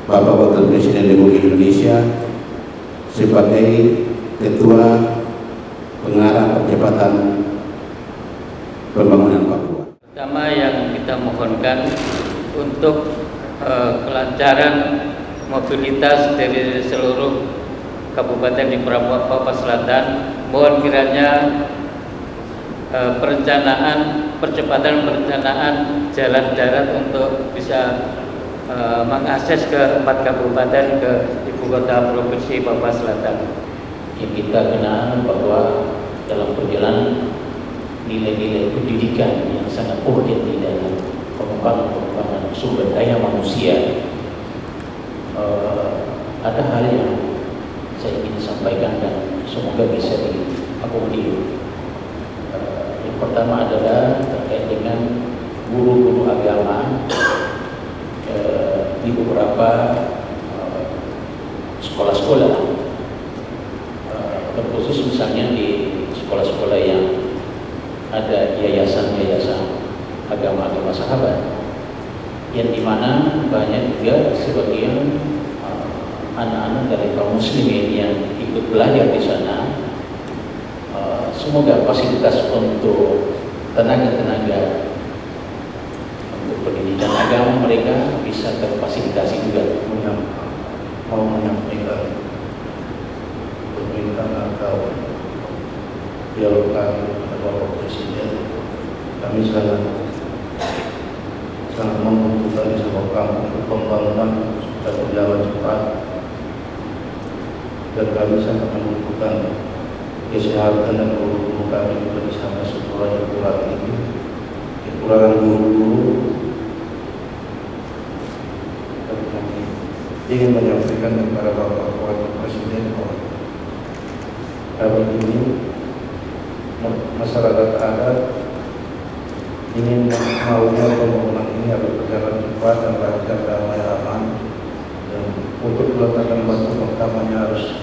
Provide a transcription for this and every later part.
Bapak Wakil Presiden Republik Indonesia sebagai Ketua Pengarah Percepatan Pembangunan Papua. Pertama yang kita mohonkan untuk kelancaran mobilitas dari seluruh kabupaten di Papua Selatan, mohon kiranya percepatan perencanaan jalan darat untuk bisa mengakses ke 4 kabupaten ke ibu kota provinsi Papua Selatan. Yang kita kenal bahwa dalam perjalanan nilai-nilai pendidikan yang sangat urgent di dalam pengembangan sumber daya manusia, ada hal yang saya ingin sampaikan dan semoga bisa diakomodir. Yang pertama adalah terkait dengan guru-guru agama di beberapa sekolah-sekolah, terkhusus misalnya di sekolah-sekolah yang ada yayasan-yayasan agama-agama sahabat, yang dimana banyak juga sebagian anak-anak dari kaum muslimin yang ikut belajar di sana. Semoga fasilitas untuk tenaga-tenaga untuk pendidikan agama mereka bisa terfasilitasi juga. Mau menyampaikan permintaan atau dialogkan kepada Bapak Presiden, kami sangat membutuhkan sebuah kampung untuk pembangunan supaya berjalan cepat, dan kami sangat membutuhkan kesehatan dan guru-guru kami juga di sana sekolah kurang ini, kekurangan guru-guru. Dan kami ingin menyampaikan kepada Bapak Wakil Presiden bahwa kami ini masyarakat adat ingin maunya pembangunan ini harus berjalan cepat dan lancar, damai, aman, dan untuk meletakkan batu pertamanya harus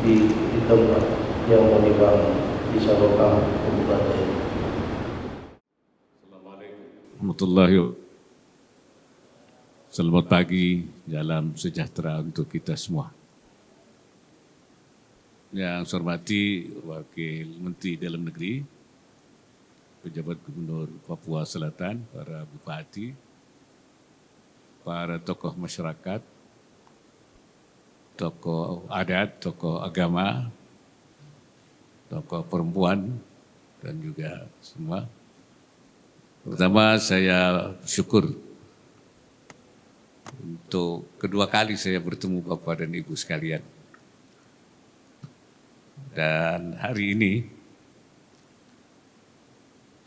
di tempat yang mau dibangun di Sabokang, Kabupaten. Assalamualaikum. Selamat pagi, salam sejahtera untuk kita semua. Yang saya hormati Wakil Menteri Dalam Negeri, pejabat Gubernur Papua Selatan, para bupati, para tokoh masyarakat, tokoh adat, tokoh agama, tokoh perempuan, dan juga semua. Pertama, saya bersyukur untuk kedua kali saya bertemu Bapak dan Ibu sekalian. Dan hari ini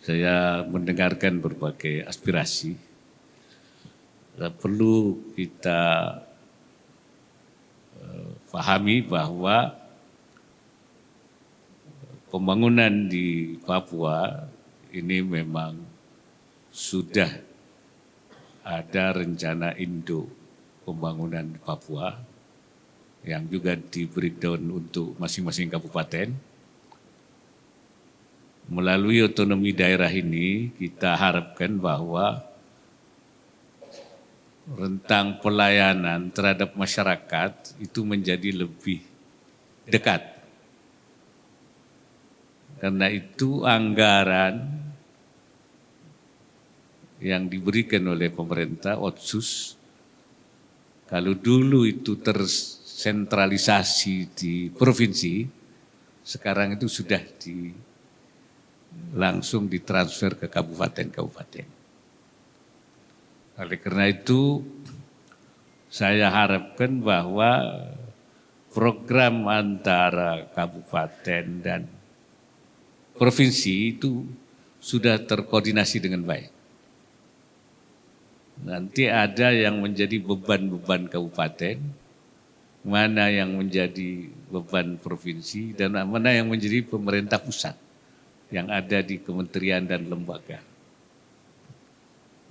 saya mendengarkan berbagai aspirasi. Perlu kita pahami bahwa pembangunan di Papua ini memang sudah ada rencana induk pembangunan Papua yang juga di breakdown untuk masing-masing kabupaten. Melalui otonomi daerah ini kita harapkan bahwa rentang pelayanan terhadap masyarakat itu menjadi lebih dekat. Karena itu anggaran yang diberikan oleh pemerintah Otsus, kalau dulu itu tersentralisasi di provinsi, sekarang itu sudah langsung ditransfer ke kabupaten-kabupaten. Oleh karena itu, saya harapkan bahwa program antara kabupaten dan provinsi itu sudah terkoordinasi dengan baik. Nanti ada yang menjadi beban-beban kabupaten, mana yang menjadi beban provinsi, dan mana yang menjadi pemerintah pusat yang ada di kementerian dan lembaga.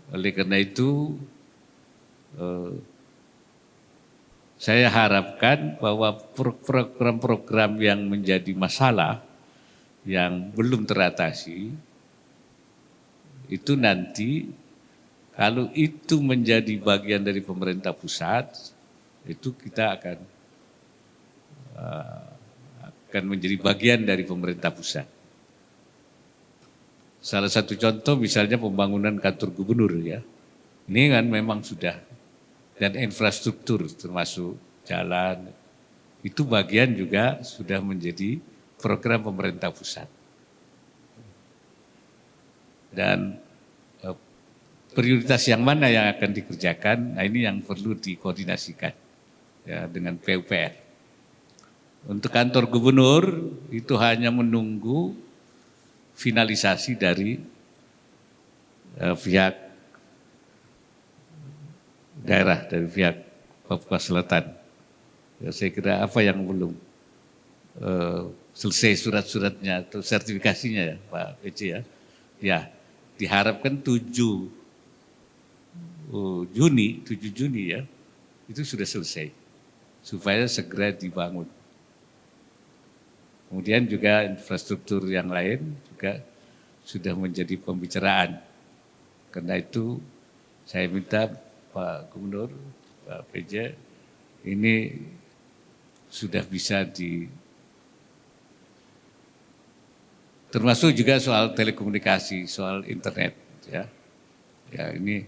Oleh karena itu, saya harapkan bahwa program-program yang menjadi masalah, yang belum teratasi, itu nanti Kalau itu menjadi bagian dari pemerintah pusat, itu kita akan menjadi bagian dari pemerintah pusat. Salah satu contoh misalnya pembangunan kantor gubernur ya. Ini kan memang sudah, dan infrastruktur termasuk jalan, itu bagian juga sudah menjadi program pemerintah pusat. Dan prioritas yang mana yang akan dikerjakan, nah ini yang perlu dikoordinasikan ya, dengan PUPR. Untuk kantor gubernur itu hanya menunggu finalisasi dari pihak daerah, dari pihak Papua Selatan. Ya, saya kira apa yang belum selesai surat-suratnya atau sertifikasinya ya Pak PC ya. Ya, diharapkan 7 Juni ya, itu sudah selesai, supaya segera dibangun. Kemudian juga infrastruktur yang lain juga sudah menjadi pembicaraan. Karena itu saya minta Pak Gubernur, Pak PJ, ini sudah bisa termasuk juga soal telekomunikasi, soal internet ya. Ya ini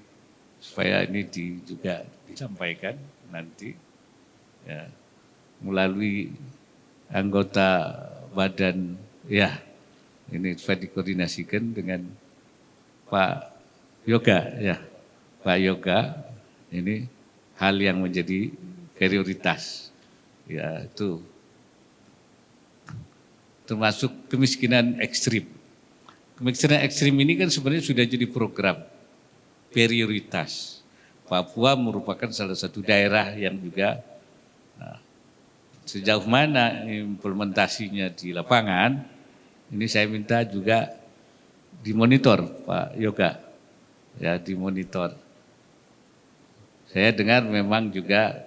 supaya ini juga disampaikan nanti ya, melalui anggota badan ya, ini supaya dikoordinasikan dengan Pak Yoga ya, Pak Yoga, ini hal yang menjadi prioritas ya, itu termasuk kemiskinan ekstrim. Kemiskinan ekstrim ini kan sebenarnya sudah jadi program prioritas. Papua merupakan salah satu daerah yang juga sejauh mana implementasinya di lapangan, ini saya minta juga dimonitor Pak Yoga, ya dimonitor. Saya dengar memang juga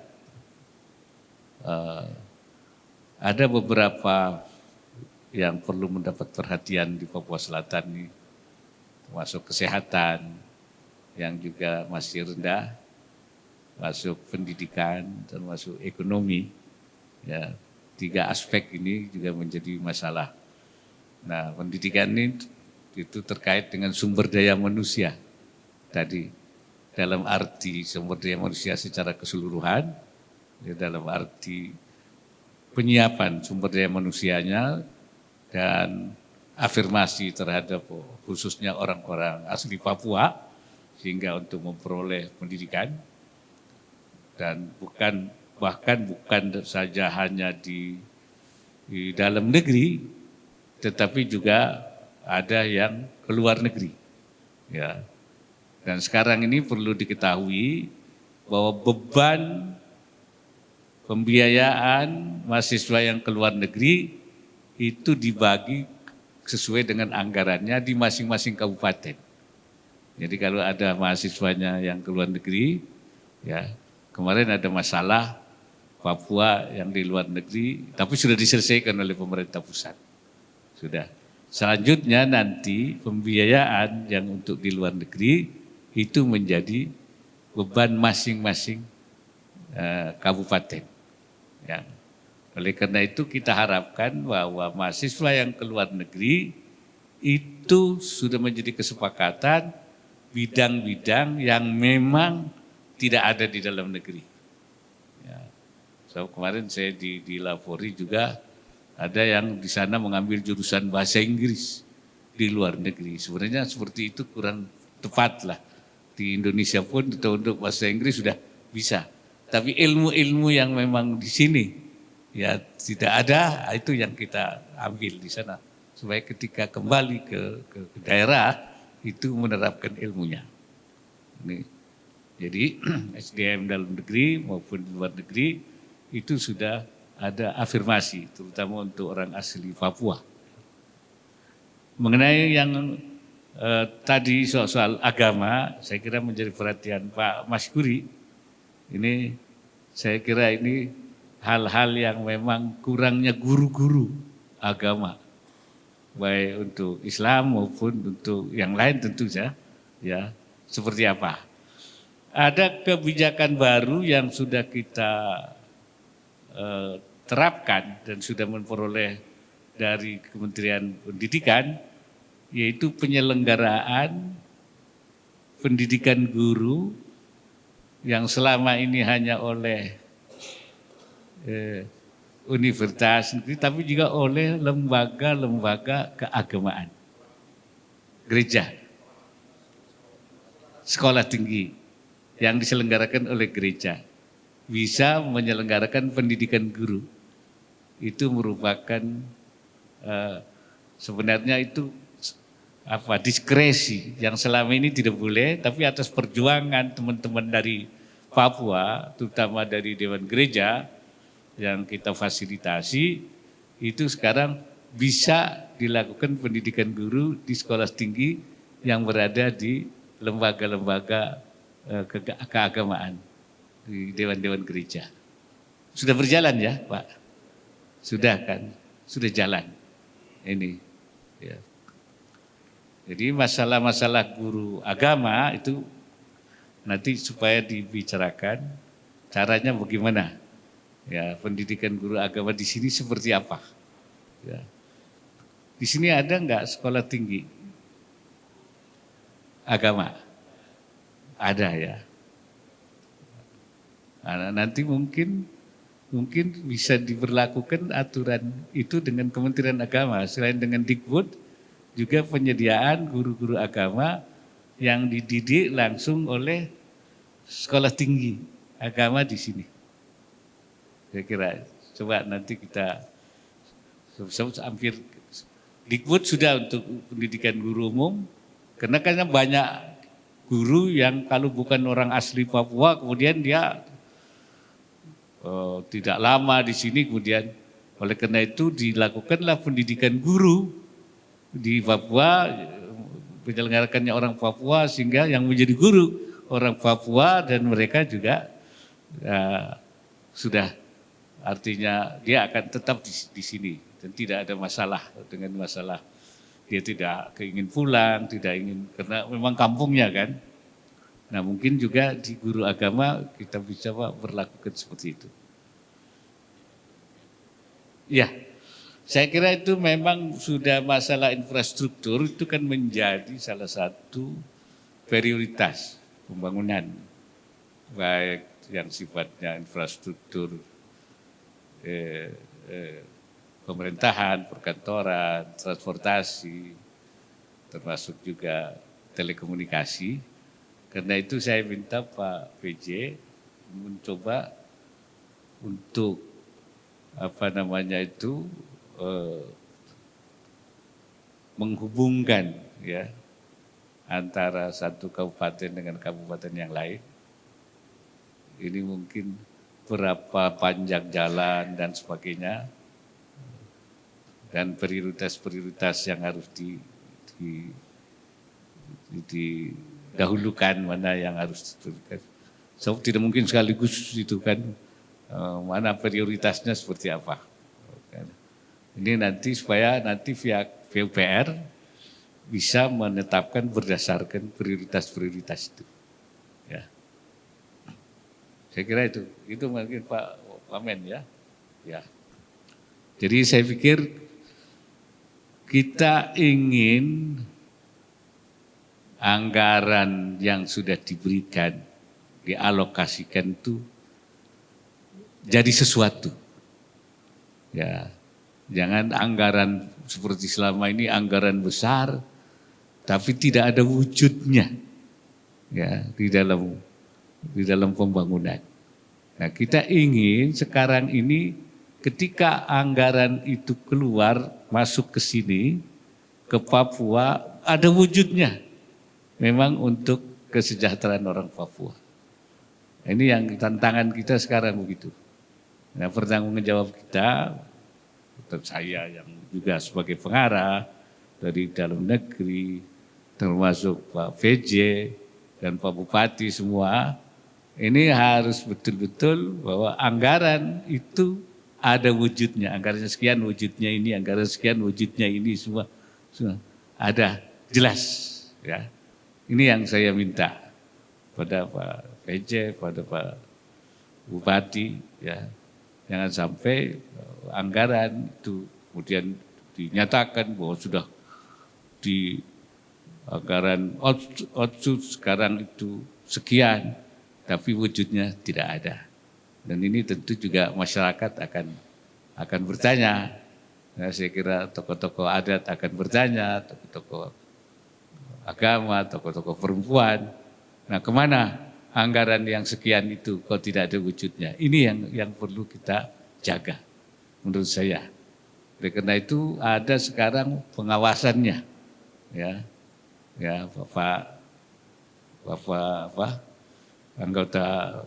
ada beberapa yang perlu mendapat perhatian di Papua Selatan ini, termasuk kesehatan, yang juga masih rendah, masuk pendidikan, termasuk ekonomi. Ya, 3 aspek ini juga menjadi masalah. Nah, pendidikan ini itu terkait dengan sumber daya manusia. Tadi, dalam arti sumber daya manusia secara keseluruhan, ya, dalam arti penyiapan sumber daya manusianya, dan afirmasi terhadap khususnya orang-orang asli Papua, sehingga untuk memperoleh pendidikan, dan bahkan bukan saja hanya di dalam negeri, tetapi juga ada yang keluar negeri. Ya. Dan sekarang ini perlu diketahui bahwa beban pembiayaan mahasiswa yang keluar negeri itu dibagi sesuai dengan anggarannya di masing-masing kabupaten. Jadi kalau ada mahasiswanya yang keluar negeri, ya kemarin ada masalah Papua yang di luar negeri, tapi sudah diselesaikan oleh pemerintah pusat. Sudah. Selanjutnya nanti pembiayaan yang untuk di luar negeri itu menjadi beban masing-masing kabupaten. Ya. Oleh karena itu kita harapkan bahwa mahasiswa yang keluar negeri itu sudah menjadi kesepakatan bidang-bidang yang memang tidak ada di dalam negeri. Ya. So, kemarin saya di Lapori juga ada yang di sana mengambil jurusan bahasa Inggris di luar negeri. Sebenarnya seperti itu kurang tepat lah. Di Indonesia pun untuk bahasa Inggris sudah bisa. Tapi ilmu-ilmu yang memang di sini ya tidak ada, itu yang kita ambil di sana. Supaya ketika kembali ke daerah, itu menerapkan ilmunya. Ini. Jadi SDM dalam negeri maupun di luar negeri itu sudah ada afirmasi, terutama untuk orang asli Papua. Mengenai yang tadi soal agama, saya kira menjadi perhatian Pak Mas Guri. Ini saya kira ini hal-hal yang memang kurangnya guru-guru agama. Baik untuk Islam maupun untuk yang lain tentu saja, ya seperti apa. ada kebijakan baru yang sudah kita terapkan dan sudah memperoleh dari Kementerian Pendidikan, yaitu penyelenggaraan pendidikan guru yang selama ini hanya oleh universitas negeri, tapi juga oleh lembaga-lembaga keagamaan, gereja, sekolah tinggi yang diselenggarakan oleh gereja bisa menyelenggarakan pendidikan guru. Itu merupakan sebenarnya itu diskresi yang selama ini tidak boleh, tapi atas perjuangan teman-teman dari Papua, terutama dari Dewan Gereja yang kita fasilitasi, itu sekarang bisa dilakukan pendidikan guru di sekolah tinggi yang berada di lembaga-lembaga keagamaan, di Dewan-Dewan Gereja. Sudah berjalan ya Pak? Sudah kan? Sudah jalan ini. Ya. Jadi masalah-masalah guru agama itu nanti supaya dibicarakan caranya bagaimana. Ya, pendidikan guru agama di sini seperti apa? Ya. Di sini ada enggak sekolah tinggi agama? Ada ya. Nah, nanti mungkin bisa diberlakukan aturan itu dengan Kementerian Agama, selain dengan Dikbud, juga penyediaan guru-guru agama yang dididik langsung oleh sekolah tinggi agama di sini. Saya kira coba nanti kita hampir Dikbud sudah untuk pendidikan guru umum, karena banyak guru yang kalau bukan orang asli Papua kemudian dia tidak lama di sini, kemudian oleh karena itu dilakukanlah pendidikan guru di Papua, menyelenggarakannya orang Papua sehingga yang menjadi guru orang Papua dan mereka juga sudah artinya dia akan tetap di sini dan tidak ada masalah dengan masalah dia tidak keingin pulang, tidak ingin karena memang kampungnya kan. Nah mungkin juga di guru agama kita bisa berlakukan seperti itu. Ya. Saya kira itu memang sudah masalah infrastruktur itu kan menjadi salah satu prioritas pembangunan, baik yang sifatnya infrastruktur pemerintahan, perkantoran, transportasi, termasuk juga telekomunikasi. Karena itu saya minta Pak PJ mencoba untuk menghubungkan ya antara satu kabupaten dengan kabupaten yang lain. Ini mungkin berapa panjang jalan dan sebagainya, dan prioritas-prioritas yang harus didahulukan, mana yang harus didahulukan. So, tidak mungkin sekaligus itu kan, mana prioritasnya seperti apa. Ini nanti supaya nanti pihak PUPR bisa menetapkan berdasarkan prioritas-prioritas itu. Ya. Saya kira itu mungkin Pak Wamen ya. Ya. Jadi saya pikir kita ingin anggaran yang sudah diberikan, dialokasikan itu jadi sesuatu. Ya. Jangan anggaran seperti selama ini anggaran besar tapi tidak ada wujudnya ya di dalam pembangunan. Nah, kita ingin sekarang ini ketika anggaran itu keluar masuk ke sini ke Papua ada wujudnya memang untuk kesejahteraan orang Papua. Ini yang tantangan kita sekarang begitu. Nah, pertanggungjawab kita, saya yang juga sebagai pengarah dari dalam negeri, termasuk Pak VJ dan Pak Bupati semua, ini harus betul-betul bahwa anggaran itu ada wujudnya, anggaran sekian wujudnya ini, anggaran sekian wujudnya ini, semua ada jelas. Ya. Ini yang saya minta. pada Pak PJ, pada Pak Bupati, ya, jangan sampai anggaran itu kemudian dinyatakan bahwa sudah di anggaran otsus sekarang itu sekian, tapi wujudnya tidak ada. Dan ini tentu juga masyarakat akan bertanya. Nah, saya kira tokoh-tokoh adat akan bertanya, tokoh-tokoh agama, tokoh-tokoh perempuan. Nah, kemana anggaran yang sekian itu kok tidak ada wujudnya? Ini yang perlu kita jaga menurut saya. Oleh karena itu ada sekarang pengawasannya, ya Bapak anggota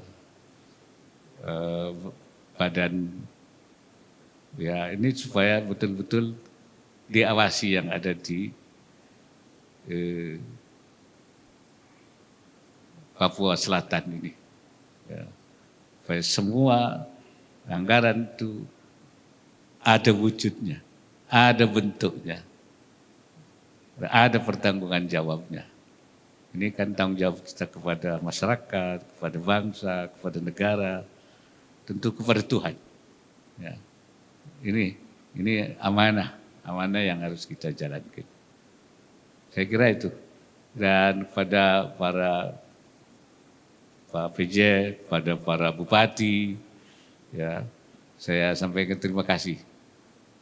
badan, ya ini supaya betul-betul diawasi yang ada di Papua Selatan ini. Ya. Supaya semua anggaran itu ada wujudnya, ada bentuknya, ada pertanggungan jawabnya. Ini kan tanggung jawab kita kepada masyarakat, kepada bangsa, kepada negara, tentu kepada Tuhan. Ya. Ini amanah yang harus kita jalankan. Saya kira itu. Dan kepada para Pak PJ, pada para bupati, ya, saya sampaikan terima kasih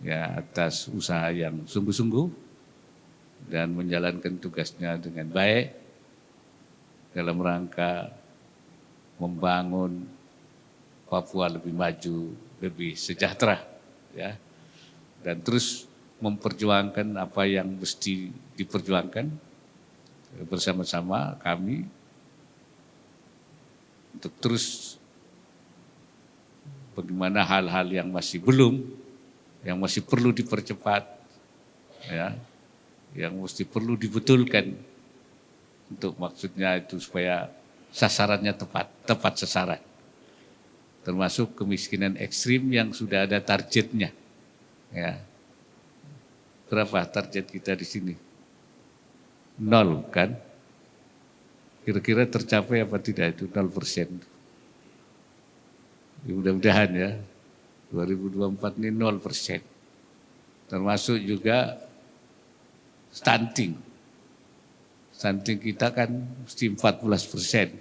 ya atas usaha yang sungguh-sungguh dan menjalankan tugasnya dengan baik dalam rangka membangun Papua lebih maju, lebih sejahtera, ya, dan terus memperjuangkan apa yang mesti diperjuangkan bersama-sama kami untuk terus bagaimana hal-hal yang masih belum, yang masih perlu dipercepat, ya, yang mesti perlu dibetulkan untuk maksudnya itu supaya sasarannya tepat sasaran. Termasuk kemiskinan ekstrim yang sudah ada targetnya. Ya. Berapa target kita di sini? 0 kan? Kira-kira tercapai apa tidak itu 0%. Ya, mudah-mudahan ya 2024 ini 0%. Termasuk juga stunting. Stunting kita kan mesti 14%.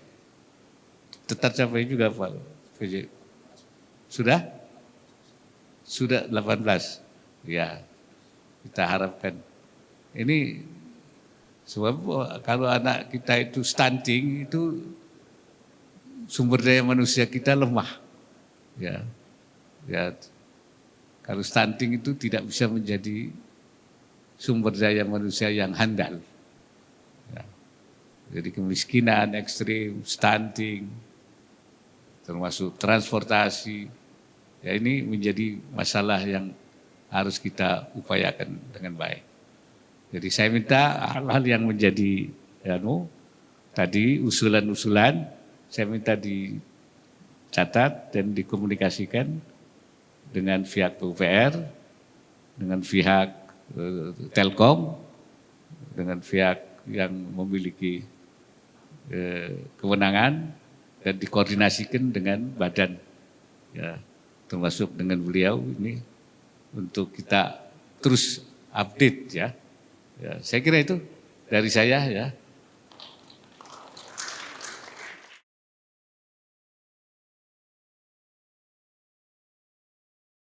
Tercapai juga Pak PJ. Sudah? Sudah 18. Ya, kita harapkan. Ini sebab kalau anak kita itu stunting itu sumber daya manusia kita lemah. Ya, kalau stunting itu tidak bisa menjadi sumber daya manusia yang handal. Ya. Jadi kemiskinan ekstrim, stunting, termasuk transportasi, ya ini menjadi masalah yang harus kita upayakan dengan baik. Jadi saya minta hal-hal yang menjadi tadi usulan-usulan saya minta dicatat dan dikomunikasikan dengan pihak PUPR, dengan pihak Telkom, dengan pihak yang memiliki kewenangan dan dikoordinasikan dengan badan, ya, termasuk dengan beliau ini untuk kita terus update ya. Ya, saya kira itu dari saya ya.